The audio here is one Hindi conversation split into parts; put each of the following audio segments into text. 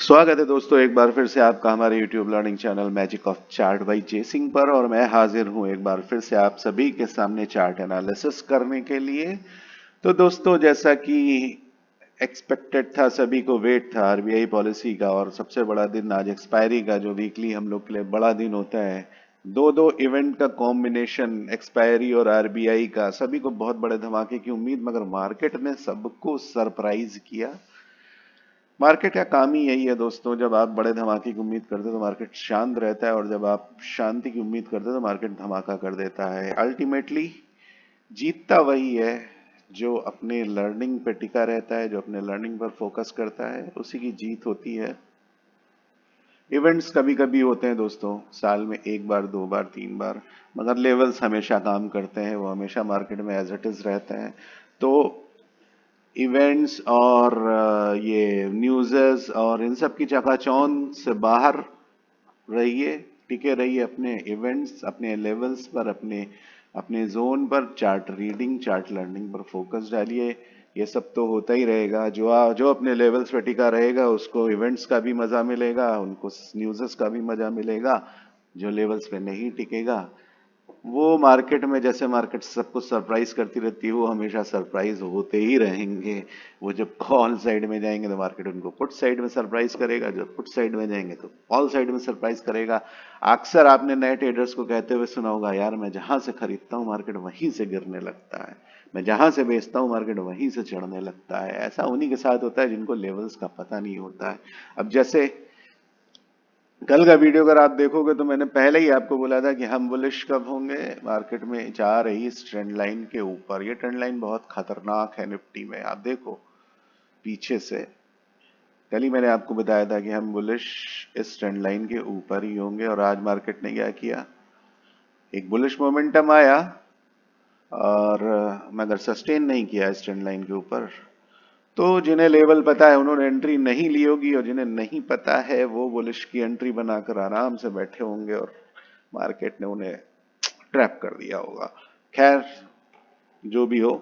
स्वागत है दोस्तों एक बार फिर से आपका हमारे YouTube learning channel magic of chart by J Singh पर। और मैं हाजिर हूं एक बार फिर से आप सभी के सामने चार्ट एनालिसिस करने के लिए। तो दोस्तों जैसा कि एक्सपेक्टेड था, सभी को वेट था आरबीआई पॉलिसी का, और सबसे बड़ा दिन आज एक्सपायरी का, जो वीकली हम लोग के लिए बड़ा दिन होता है। दो दो इवेंट का कॉम्बिनेशन, एक्सपायरी और आरबीआई का, सभी को बहुत बड़े धमाके की उम्मीद, मगर मार्केट ने सबको सरप्राइज किया। मार्केट का काम ही यही है दोस्तों, जब आप बड़े धमाके की उम्मीद करते हो तो मार्केट शांत रहता है, और जब आप शांति की उम्मीद करते हो तो मार्केट धमाका कर देता है। अल्टीमेटली जीतता वही है जो अपने लर्निंग पे टिका रहता है, जो अपने लर्निंग पर फोकस करता है, उसी की जीत होती है। इवेंट्स कभी कभी होते हैं दोस्तों, साल में एक बार, दो बार, तीन बार, मगर लेवल्स हमेशा काम करते हैं, वो हमेशा मार्केट में एज इट इज रहते हैं। तो इवेंट्स और ये न्यूज़ेस और इन सब की चकाचौंध से बाहर रहिए, टिके रहिए अपने इवेंट्स, अपने लेवल्स पर, अपने अपने जोन पर। चार्ट रीडिंग, चार्ट लर्निंग पर फोकस डालिए। ये सब तो होता ही रहेगा। जो अपने लेवल्स पे टिका रहेगा उसको इवेंट्स का भी मजा मिलेगा, उनको न्यूज़ेस का भी मजा मिलेगा। जो लेवल्स पे नहीं टिकेगा, वो मार्केट में, जैसे मार्केट सबको सरप्राइज करती रहती है, वो हमेशा सरप्राइज होते ही रहेंगे। वो जब कॉल साइड में जाएंगे तो मार्केट उनको पुट साइड में सरप्राइज करेगा, जब पुट साइड में जाएंगे तो कॉल साइड में सरप्राइज करेगा। अक्सर आपने नए ट्रेडर्स को कहते हुए सुना होगा, यार मैं जहां से खरीदता हूँ मार्केट वहीं से गिरने लगता है, मैं जहां से बेचता हूँ मार्केट वहीं से चढ़ने लगता है। ऐसा उन्हीं के साथ होता है जिनको लेवल्स का पता नहीं होता है। अब जैसे कल का वीडियो अगर आप देखोगे तो मैंने पहले ही आपको बोला था कि हम बुलिश कब होंगे। मार्केट में जा रही इस ट्रेंड लाइन के ऊपर, ये ट्रेंड लाइन बहुत खतरनाक है निफ्टी में, आप देखो पीछे से। कल ही मैंने आपको बताया था कि हम बुलिश इस ट्रेंड लाइन के ऊपर ही होंगे, और आज मार्केट ने क्या किया, एक बुलिश मोमेंटम आया, और मगर सस्टेन नहीं किया इस ट्रेंड लाइन के ऊपर। तो जिन्हें लेवल पता है उन्होंने एंट्री नहीं ली होगी, और जिन्हें नहीं पता है वो बुलिश की एंट्री बनाकर आराम से बैठे होंगे, और मार्केट ने उन्हें ट्रैप कर दिया होगा। खैर, जो भी हो,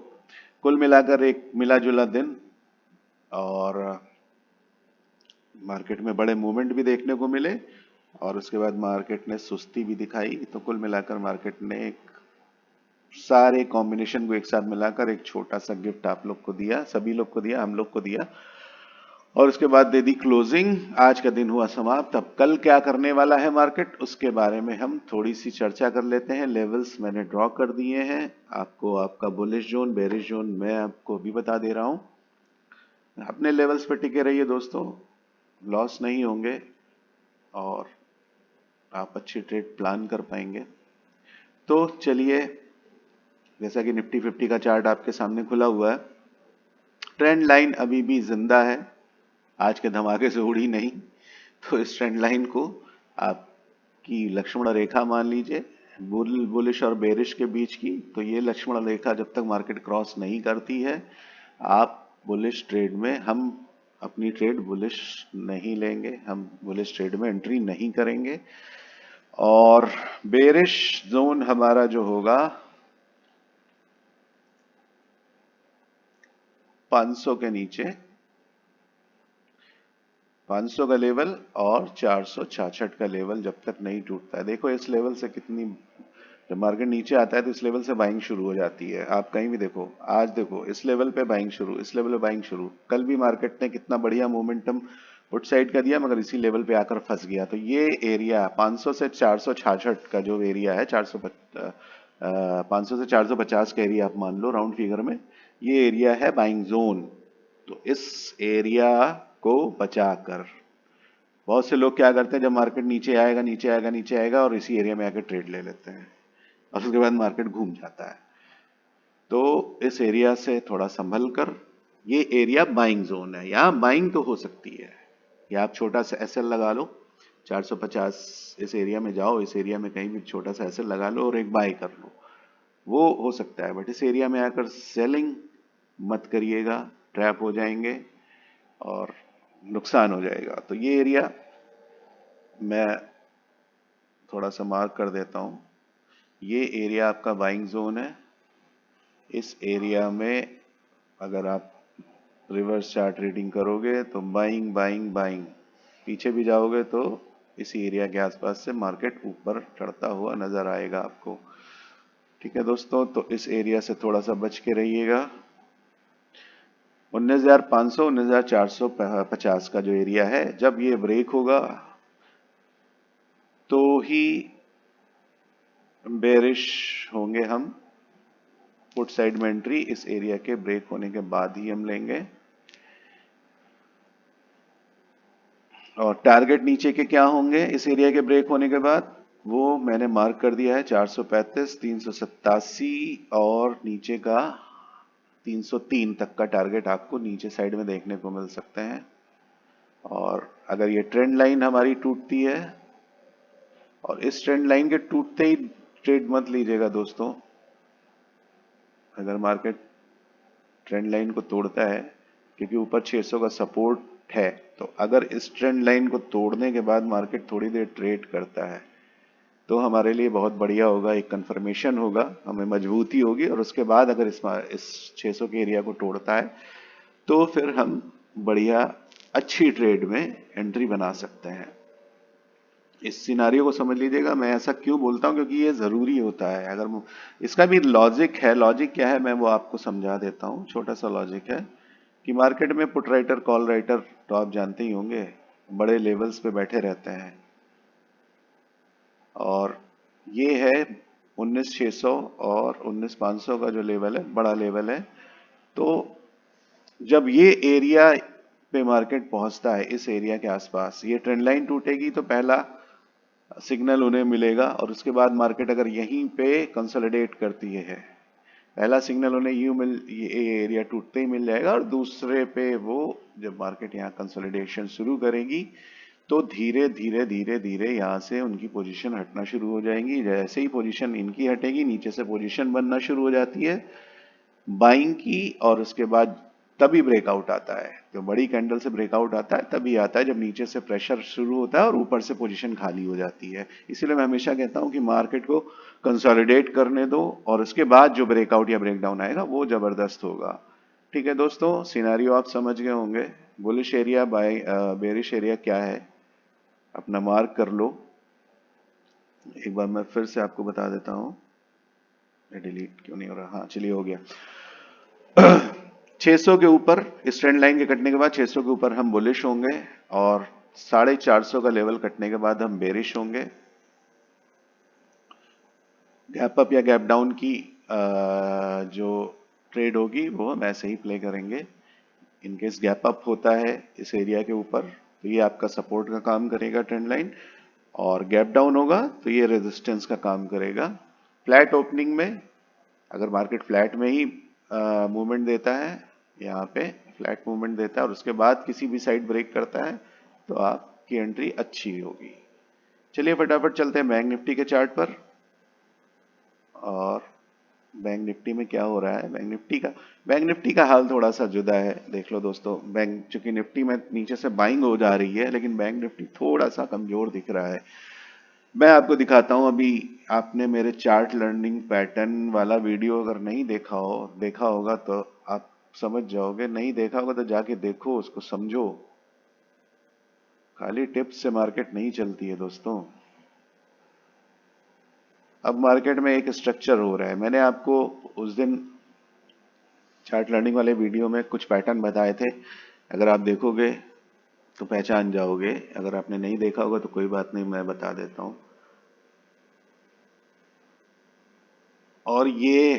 कुल मिलाकर एक मिला जुला दिन, और मार्केट में बड़े मूवमेंट भी देखने को मिले, और उसके बाद मार्केट ने सुस्ती भी दिखाई। तो कुल मिलाकर मार्केट ने एक सारे कॉम्बिनेशन को एक साथ मिलाकर एक छोटा सा गिफ्ट आप लोग को दिया, सभी लोग को दिया, हम लोग को दिया, और उसके बाद दे दी क्लोजिंग। आज का दिन हुआ समाप्त। अब कल क्या करने वाला है मार्केट, उसके बारे में हम थोड़ी सी चर्चा कर लेते हैं। लेवल्स मैंने ड्रॉ कर दिए हैं आपको, आपका बुलिश जोन, बेरिश जोन मैं आपको भी बता दे रहा हूं। अपने लेवल्स पर टिके रहिए दोस्तों, लॉस नहीं होंगे, और आप अच्छी ट्रेड प्लान कर पाएंगे। तो चलिए, जैसा कि निफ्टी 50 का चार्ट आपके सामने खुला हुआ है, ट्रेंड लाइन अभी भी जिंदा है, आज के धमाके से उड़ी नहीं। तो इस ट्रेंड लाइन को आपकी लक्ष्मण रेखा मान लीजिए, बुलिश और बेरिश के बीच की। तो ये लक्ष्मण रेखा जब तक मार्केट क्रॉस नहीं करती है, आप बुलिश ट्रेड में, हम अपनी ट्रेड बुलिश नहीं लेंगे, हम बुलिश ट्रेड में एंट्री नहीं करेंगे। और बेरिश जोन हमारा जो होगा 500 के नीचे, 500 का लेवल और 466 का लेवल जब तक नहीं टूटता है। देखो इस लेवल से कितनी, जब मार्केट नीचे आता है तो इस लेवल से बाइंग शुरू हो जाती है। आप कहीं भी देखो, आज देखो इस लेवल पे बाइंग शुरू, इस लेवल पे बाइंग शुरू। कल भी मार्केट ने कितना बढ़िया मोमेंटम पुट साइड का दिया, मगर इसी लेवल पे आकर फंस गया। तो ये एरिया 500 से 466 का जो एरिया है, 500 से 450 का एरिया आप मान लो राउंड फिगर में, ये एरिया है बाइंग जोन। तो इस एरिया को बचाकर बहुत से लोग क्या करते हैं, जब मार्केट नीचे आएगा, नीचे आएगा, नीचे आएगा, और इसी एरिया में आकर ट्रेड ले लेते हैं, और उसके बाद मार्केट घूम जाता है। तो इस एरिया से थोड़ा संभल कर, ये एरिया बाइंग जोन है, यहाँ बाइंग तो हो सकती है। या आप छोटा सा एसएल लगा लो, 450 इस एरिया में जाओ, इस एरिया में कहीं भी छोटा सा एसएल लगा लो और एक बाय कर लो, वो हो सकता है। बट इस एरिया में आकर सेलिंग मत करिएगा, ट्रैप हो जाएंगे और नुकसान हो जाएगा। तो ये एरिया मैं थोड़ा सा मार्क कर देता हूँ, ये एरिया आपका बाइंग जोन है। इस एरिया में अगर आप रिवर्स चार्ट रीडिंग करोगे तो बाइंग बाइंग बाइंग, पीछे भी जाओगे तो इसी एरिया के आसपास से मार्केट ऊपर चढ़ता हुआ नजर आएगा आपको। ठीक है दोस्तों, तो इस एरिया से थोड़ा सा बच के रहिएगा। 19,500 19,450 का जो एरिया है, जब ये ब्रेक होगा तो ही बेरिश होंगे हम। पुट साइड में एंट्री इस एरिया के ब्रेक होने के बाद ही हम लेंगे। और टारगेट नीचे के क्या होंगे इस एरिया के ब्रेक होने के बाद, वो मैंने मार्क कर दिया है 435, 387 और नीचे का 303 तक का टारगेट आपको नीचे साइड में देखने को मिल सकते हैं। और अगर ये ट्रेंड लाइन हमारी टूटती है, और इस ट्रेंड लाइन के टूटते ही ट्रेड मत लीजिएगा दोस्तों। अगर मार्केट ट्रेंड लाइन को तोड़ता है, क्योंकि ऊपर 600 का सपोर्ट है, तो अगर इस ट्रेंड लाइन को तोड़ने के बाद मार्केट थोड़ी देर ट्रेड करता है तो हमारे लिए बहुत बढ़िया होगा, एक कंफर्मेशन होगा, हमें मजबूती होगी। और उसके बाद अगर इस 600 के एरिया को तोड़ता है तो फिर हम बढ़िया अच्छी ट्रेड में एंट्री बना सकते हैं। इस सिनारियो को समझ लीजिएगा। मैं ऐसा क्यों बोलता हूं, क्योंकि ये जरूरी होता है। अगर इसका भी लॉजिक है, लॉजिक क्या है मैं वो आपको समझा देता हूं। छोटा सा लॉजिक है कि मार्केट में पुट राइटर कॉल राइटर तो आप जानते ही होंगे, बड़े लेवल्स पे बैठे रहते हैं। और ये है 19,600 और 19,500 का जो लेवल है, बड़ा लेवल है। तो जब ये एरिया पे मार्केट पहुंचता है, इस एरिया के आसपास ये ट्रेंड लाइन टूटेगी तो पहला सिग्नल उन्हें मिलेगा। और उसके बाद मार्केट अगर यहीं पे कंसोलिडेट करती है, पहला सिग्नल उन्हें ये एरिया टूटते ही मिल जाएगा। और दूसरे पे वो जब मार्केट यहाँ कंसोलिडेशन शुरू करेगी तो धीरे धीरे धीरे धीरे यहाँ से उनकी पोजीशन हटना शुरू हो जाएंगी। जैसे ही पोजीशन इनकी हटेगी, नीचे से पोजीशन बनना शुरू हो जाती है बाइंग की। और उसके बाद तभी ब्रेकआउट आता है, जो बड़ी कैंडल से ब्रेकआउट आता है तभी आता है जब नीचे से प्रेशर शुरू होता है और ऊपर से पोजीशन खाली हो जाती है। इसीलिए मैं हमेशा कहता हूं कि मार्केट को कंसोलिडेट करने दो और उसके बाद जो ब्रेकआउट या ब्रेकडाउन आएगा वो जबरदस्त होगा। ठीक है दोस्तों, सिनेरियो आप समझ गए होंगे। Bullish area bye bearish area क्या है अपना मार्क कर लो। एक बार मैं फिर से आपको बता देता हूं। डिलीट क्यों नहीं हो रहा, हाँ चलिए हो गया। 600 के ऊपर इस ट्रेंड लाइन के कटने के बाद 600 के ऊपर हम बुलिश होंगे और 450 का लेवल कटने के बाद हम बेरिश होंगे। गैप अप या गैप डाउन की जो ट्रेड होगी वो हम ऐसे ही प्ले करेंगे। इनकेस गैप अप होता है इस एरिया के ऊपर तो ये आपका सपोर्ट का काम करेगा ट्रेंड लाइन, और गैप डाउन होगा तो ये रेजिस्टेंस का काम करेगा। फ्लैट ओपनिंग में अगर मार्केट फ्लैट में ही मूवमेंट देता है, यहाँ पे फ्लैट मूवमेंट देता है और उसके बाद किसी भी साइड ब्रेक करता है तो आपकी एंट्री अच्छी होगी। चलिए फटाफट चलते हैं बैंक निफ्टी के चार्ट पर। और बैंक निफ्टी में क्या हो रहा है, बैंक निफ्टी का हाल थोड़ा सा जुदा है। देख लो दोस्तों, बैंक चूंकि निफ्टी में नीचे से बाइंग हो जा रही है, लेकिन बैंक निफ्टी थोड़ा सा कमजोर दिख रहा है। मैं आपको दिखाता हूं। अभी आपने मेरे चार्ट लर्निंग पैटर्न वाला वीडियो अगर नहीं देखा होगा तो आप समझ जाओगे। नहीं देखा होगा तो जाके देखो, उसको समझो। खाली टिप्स से मार्केट नहीं चलती है दोस्तों। अब मार्केट में एक स्ट्रक्चर हो रहा है। मैंने आपको उस दिन चार्ट लर्निंग वाले वीडियो में कुछ पैटर्न बताए थे, अगर आप देखोगे तो पहचान जाओगे। अगर आपने नहीं देखा होगा तो कोई बात नहीं, मैं बता देता हूं। और ये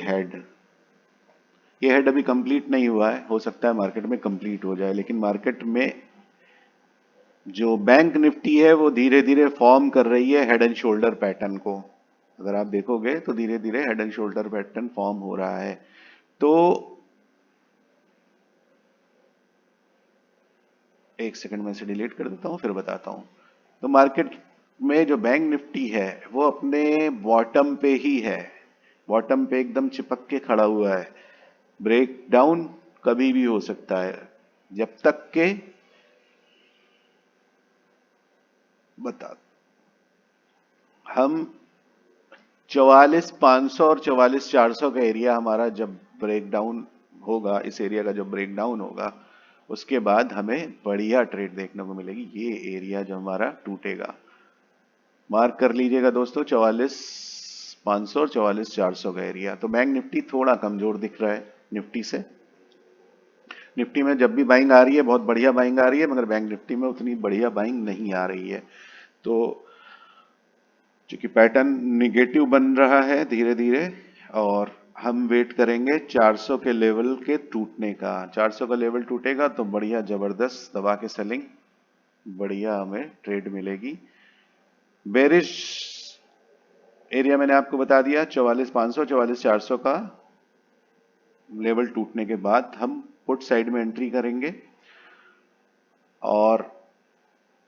हेड अभी कंप्लीट नहीं हुआ है, हो सकता है मार्केट में कंप्लीट हो जाए। लेकिन मार्केट में जो बैंक निफ्टी है वो धीरे धीरे फॉर्म कर रही है हेड एंड शोल्डर पैटर्न को। अगर आप देखोगे तो धीरे धीरे head and shoulder pattern form हो रहा है। तो एक सेकंड में इसे डिलीट कर देता हूं, फिर बताता हूं। तो मार्केट में जो बैंक निफ्टी है वो अपने बॉटम पे ही है, बॉटम पे एकदम चिपक के खड़ा हुआ है। ब्रेक डाउन कभी भी हो सकता है, जब तक के बता हम 44,500 और 44,400 का एरिया हमारा जब ब्रेक डाउन होगा, इस एरिया का जब ब्रेक डाउन होगा उसके बाद हमें बढ़िया ट्रेड देखने को मिलेगी। ये एरिया जो हमारा टूटेगा, मार्क कर लीजिएगा दोस्तों, 44,500 और 44,400 का एरिया। तो बैंक निफ्टी थोड़ा कमजोर दिख रहा है निफ्टी से। निफ्टी में जब भी बाइंग आ रही है बहुत बढ़िया बाइंग आ रही है, मगर बैंक निफ्टी में उतनी बढ़िया बाइंग नहीं आ रही है। तो चूंकि पैटर्न निगेटिव बन रहा है धीरे धीरे, और हम वेट करेंगे 400 के लेवल के टूटने का। 400 का लेवल टूटेगा तो बढ़िया जबरदस्त दबा के सेलिंग, बढ़िया हमें ट्रेड मिलेगी। बेरिश एरिया मैंने आपको बता दिया, 44,500 44,400 का लेवल टूटने के बाद हम पुट साइड में एंट्री करेंगे, और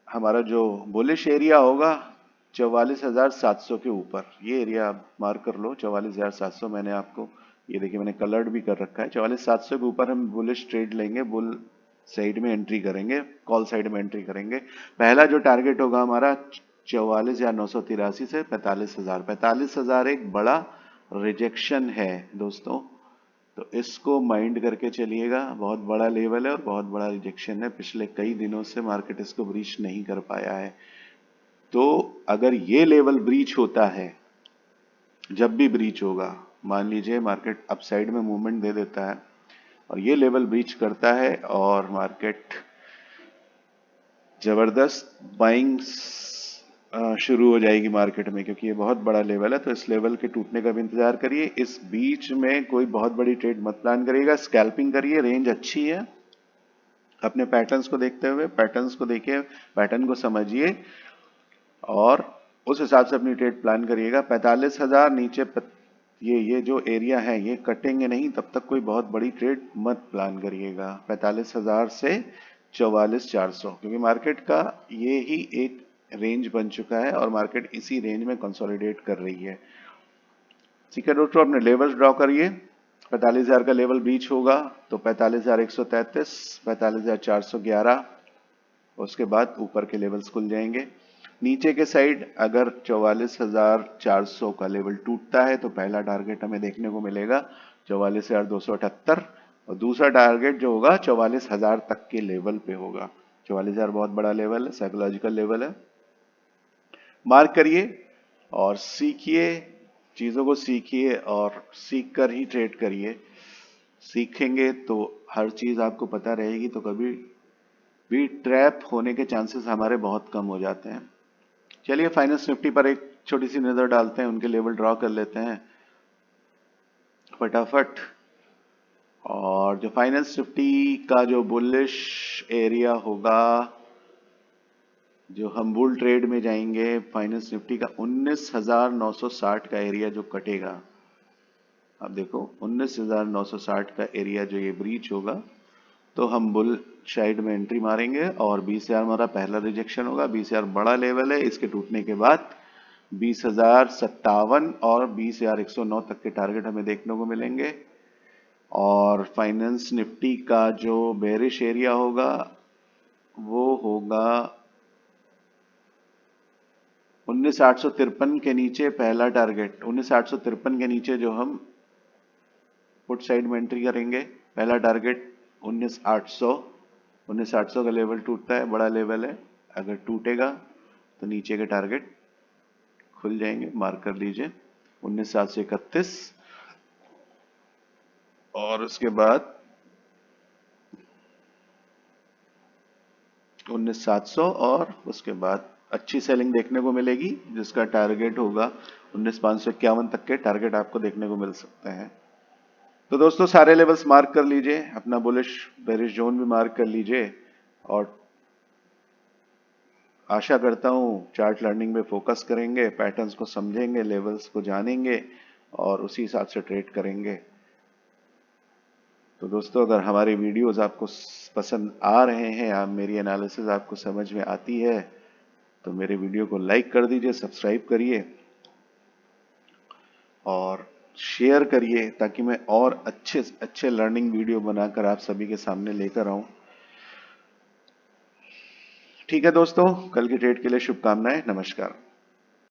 हमारा जो बुलिश एरिया होगा 44,700 के ऊपर, ये एरिया आप मार्क कर लो। 44,700 मैंने आपको, ये देखिए मैंने कलर्ड भी कर रखा है। 44,700 के ऊपर हम बुलिश ट्रेड लेंगे, बुल साइड में एंट्री करेंगे, कॉल साइड में एंट्री करेंगे। पहला जो टारगेट होगा हमारा 44,983 से 45,000। 45,000 एक बड़ा रिजेक्शन है दोस्तों, तो इसको माइंड करके चलिएगा। बहुत बड़ा लेवल है और बहुत बड़ा रिजेक्शन है, पिछले कई दिनों से मार्केट इसको ब्रीच नहीं कर पाया है। तो अगर ये लेवल ब्रीच होता है, जब भी ब्रीच होगा, मान लीजिए मार्केट अपसाइड में मूवमेंट दे देता है और ये लेवल ब्रीच करता है और मार्केट जबरदस्त बाइंग शुरू हो जाएगी मार्केट में, क्योंकि ये बहुत बड़ा लेवल है। तो इस लेवल के टूटने का भी इंतजार करिए। इस बीच में कोई बहुत बड़ी ट्रेड मत प्लान करिएगा, स्कैल्पिंग करिए। रेंज अच्छी है, अपने पैटर्न्स को देखते हुए, पैटर्न्स को देखिए, पैटर्न को समझिए और उस हिसाब से अपनी ट्रेड प्लान करिएगा। 45,000 नीचे ये जो एरिया है ये कटेंगे नहीं, तब तक कोई बहुत बड़ी ट्रेड मत प्लान करिएगा। 45,000 से 44,400, क्योंकि मार्केट का ये ही एक रेंज बन चुका है और मार्केट इसी रेंज में कंसोलिडेट कर रही है। ठीक है दोस्तों, अपने लेवल्स ड्रॉ करिए। 45,000 का लेवल ब्रीच होगा तो 45,133, 45,411, उसके बाद ऊपर के लेवल्स खुल जाएंगे। नीचे के साइड अगर 44,400 का लेवल टूटता है तो पहला टारगेट हमें देखने को मिलेगा 44,278, और दूसरा टारगेट जो होगा 44,000 तक के लेवल पे होगा। 44,000 बहुत बड़ा लेवल है, साइकोलॉजिकल लेवल है। मार्क करिए और सीखिए, चीजों को सीखिए और सीख कर ही ट्रेड करिए। सीखेंगे तो हर चीज आपको पता रहेगी, तो कभी भी ट्रैप होने के चांसेस हमारे बहुत कम हो जाते हैं। चलिए फाइनेंस निफ्टी पर एक छोटी सी नजर डालते हैं, उनके लेवल ड्रॉ कर लेते हैं फटाफट। और जो फाइनेंस निफ्टी का जो बुलिश एरिया होगा, जो हम बुल ट्रेड में जाएंगे, फाइनेंस निफ्टी का 19,960 का एरिया जो कटेगा, अब देखो 19,960 का एरिया जो ये ब्रीच होगा तो हम बुल साइड में एंट्री मारेंगे और 20,000 हमारा पहला रिजेक्शन होगा। 20,000 बड़ा लेवल है, इसके टूटने के बाद 20,057 और 20,109 तक के टारगेट हमें देखने को मिलेंगे। और फाइनेंस निफ्टी का जो बेरिश एरिया होगा वो होगा 19,853 के नीचे पहला टारगेट। 19,853 के नीचे जो हम पुट साइड में एंट्री करेंगे, पहला टारगेट 19,800। 19,800 का लेवल टूटता है, बड़ा लेवल है, अगर टूटेगा तो नीचे के टारगेट खुल जाएंगे, मार्क कर लीजिए 19,731, और उसके बाद 19,700, और उसके बाद अच्छी सेलिंग देखने को मिलेगी जिसका टारगेट होगा 19,551 तक के टारगेट आपको देखने को मिल सकते हैं। तो दोस्तों सारे लेवल्स मार्क कर लीजिए, अपना बुलिश बेरिश जोन भी मार्क कर लीजिए, और आशा करता हूँ चार्ट लर्निंग में फोकस करेंगे, पैटर्न्स को समझेंगे, लेवल्स को जानेंगे और उसी हिसाब से ट्रेड करेंगे। तो दोस्तों अगर हमारी वीडियोस आपको पसंद आ रहे हैं, आप मेरी एनालिसिस आपको समझ में आती है, तो मेरे वीडियो को लाइक कर दीजिए, सब्सक्राइब करिए और शेयर करिए, ताकि मैं और अच्छे अच्छे लर्निंग वीडियो बनाकर आप सभी के सामने लेकर आऊं। ठीक है दोस्तों, कल की ट्रेड के लिए शुभकामनाएं, नमस्कार।